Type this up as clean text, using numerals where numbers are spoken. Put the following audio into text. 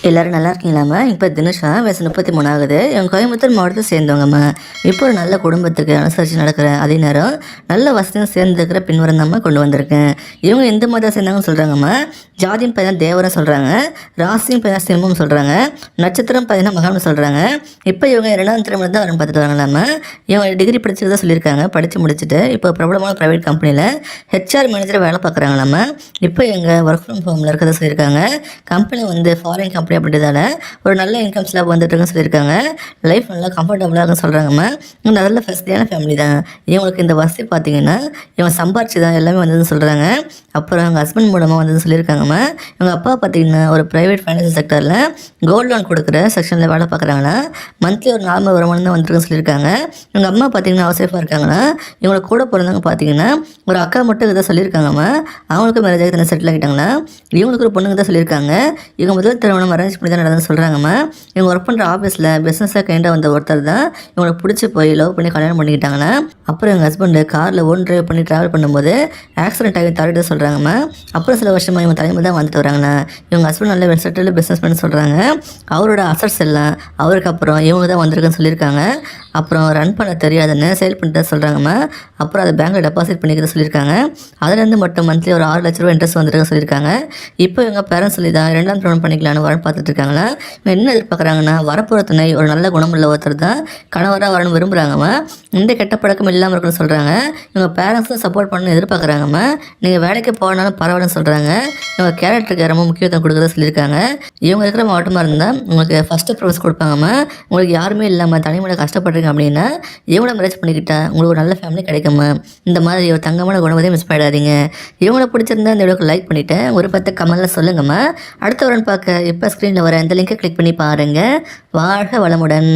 எல்லோரும் நல்லா இருக்கீங்களாம்மா? இப்போ தினேஷா வயசு 33 ஆகுது. என் கோயம்புத்தூர் மாவட்டத்தை சேர்ந்தவங்கம்மா. இப்போ ஒரு நல்ல குடும்பத்துக்கு அனுசரித்து நடக்கிற அதே நேரம் நல்ல வசதியும் சேர்ந்துருக்கிற பின்வரந்தாம்மா கொண்டு வந்திருக்கேன். இவங்க எந்த மதம் சேர்ந்தாங்கன்னு சொல்கிறாங்கம்மா. ஜாதியும் பையனா தேவரம் சொல்கிறாங்க, ராசியும் பையனா சிம்மம் சொல்கிறாங்க, நட்சத்திரம் பையனா மகான்னு சொல்கிறாங்க. இப்போ இவங்க 2ஆம் திருமணம் தான் வரணும் பார்த்துட்டு வராங்களாம்மா. இவங்க டிகிரி படிச்சதாக சொல்லியிருக்காங்க. படித்து முடிச்சுட்டு இப்போ பிரபலமான ப்ரைவேட் கம்பெனியில் ஹெச்ஆர் மேனேஜராக வேலை பார்க்குறாங்களாம்மா. இப்போ எங்கள் ஒர்க் ஃப்ரம் ஹோமில் இருக்கிறத சொல்லியிருக்காங்க. கம்பெனி வந்து ஃபாரின் கம்பெனி அப்படின்றதால ஒரு நல்ல இன்கம் ஸ்லாப் வந்துட்டுருக்குன்னு சொல்லியிருக்காங்க. லைஃப் நல்லா கம்ஃபர்டபுளாக இருக்குன்னு சொல்கிறாங்கம்மா. இவங்க நல்ல ஃபெசிலிட்டியான ஃபேமிலி தான். இவங்களுக்கு இந்த வசதி பார்த்தீங்கன்னா இவங்க சம்பாரிச்சு தான் எல்லாமே வந்ததுன்னு சொல்கிறாங்க. அப்புறம் அவங்க ஹஸ்பண்ட் மூலமாக வந்ததுன்னு சொல்லியிருக்காங்கம்மா. இவங்க அப்பா பார்த்தீங்கன்னா ஒரு ப்ரைவேட் ஃபைனான்சியல் செக்டரில் கோல்டு லோன் கொடுக்குற செக்ஷனில் வேலை பார்க்குறாங்கன்னா மந்த்லி ஒரு நார்மல் வருமானம் தான் வந்துருக்குன்னு சொல்லியிருக்காங்க. இவங்க அம்மா பார்த்தீங்கன்னா அவசேஃபாக இருக்காங்கன்னா இவங்களை கூட பிறந்தவங்க பார்த்தீங்கன்னா ஒரு அக்கா மட்டும் இதை சொல்லியிருக்காங்கம்மா. அவங்களுக்கும் மேரேஜ் ஆகி செட்டில் ஆகிட்டாங்களா. இவங்களுக்கு ஒரு பொண்ணுங்க தான் சொல்லியிருக்காங்க. இவங்க முதல் திருமணம் அரேஞ்ச் பண்ணி தான் நடந்ததுன்னு சொல்கிறாங்கம்மா. இவங்க ஒர்க் பண்ணுற ஆஃபீஸில் பிஸ்னஸாக கைண்டாக வந்த ஒருத்தர் தான் இவங்களுக்கு பிடிச்சி போய் லவ் பண்ணி கல்யாணம் பண்ணிக்கிட்டாங்கன்னா. அப்புறம் எங்கள் ஹஸ்பண்டு காரில் ட்ரைவ் பண்ணி ட்ராவல் பண்ணும்போது ஆக்சிடென்ட் ஆகி தவறிட்டு சொல்கிறாங்கம்மா. அப்புறம் சில வருஷமாக இவங்க தலைமையில் தான் வந்துட்டு வராங்கண்ணா. இவங்க ஹஸ்பண்ட் நல்ல வெல் செட்டில் பிஸ்னஸ் பண்ணி சொல்கிறாங்க. அவரோட அசட்ஸ் எல்லாம் அவருக்கு அப்புறம் இவங்க தான் வந்திருக்குன்னு சொல்லியிருக்காங்க. அப்புறம் ரன் பண்ண தெரியாதுன்னு சேல் பண்ணிட்டு சொல்கிறாங்கம்மா. அப்புறம் அதை பேங்க்கில் டெபாசிட் பண்ணிக்கிறத சொல்லியிருக்காங்க. அதுலேருந்து மட்டும் மந்த்லி ஒரு 6 லட்ச ரூபா இன்ட்ரெஸ்ட் வந்துருக்குன்னு சொல்லியிருக்காங்க. இப்போ இவங்க பேரண்ட்ஸ் சொல்லி தான் 2ஆம் திருமணம் பண்ணிக்கலான்னு வரணும் பார்த்துட்டு இருக்காங்களா. இவங்க என்ன எதிர்பார்க்குறாங்கன்னா வரப்போகிற துணை ஒரு நல்ல குணமுள்ள ஒருத்தர் தான் கணவராக வரணும் விரும்புகிறாங்கம்மா. இந்த கெட்ட பழக்கம் இல்லாமல் இருக்குன்னு சொல்கிறாங்க. இவங்க பேரண்ட்ஸும் சப்போர்ட் பண்ணணும்னு எதிர்பார்க்குறாங்கம்மா. நீங்கள் வேலைக்கு போனாலும் பரவாயில்லன்னு சொல்கிறாங்க. இவங்க கேரக்டருக்கு ரொம்ப முக்கியத்துவம் கொடுக்குறதா சொல்லியிருக்காங்க. இவங்க இருக்கிற மாவட்டமாக இருந்தால் உங்களுக்கு ஃபஸ்ட்டு ப்ரைஸ் கொடுப்பாங்கம்மா. உங்களுக்கு யாருமே இல்லாமல் தனிமையில் கஷ்டப்படுறீங்க அப்படின்னா இவங்கள மேரேஜ் பண்ணிக்கிட்டா உங்களுக்கு ஒரு நல்ல ஃபேமிலி கிடைக்குமா. இந்த மாதிரி ஒரு தங்கமான குணவதையும் மிஸ் பண்ணிடாதீங்க. இவங்களை பிடிச்சிருந்தா இந்த வீடியோக்கு லைக் பண்ணிவிட்டேன். ஒரு 10 கமெண்ட்டில் சொல்லுங்கம்மா. அடுத்த வரன்னு பார்க்க இப்போ ஸ்க்ரீனில் வர இந்த லிங்கை கிளிக் பண்ணி பாருங்கள். வாழ்க வளமுடன்.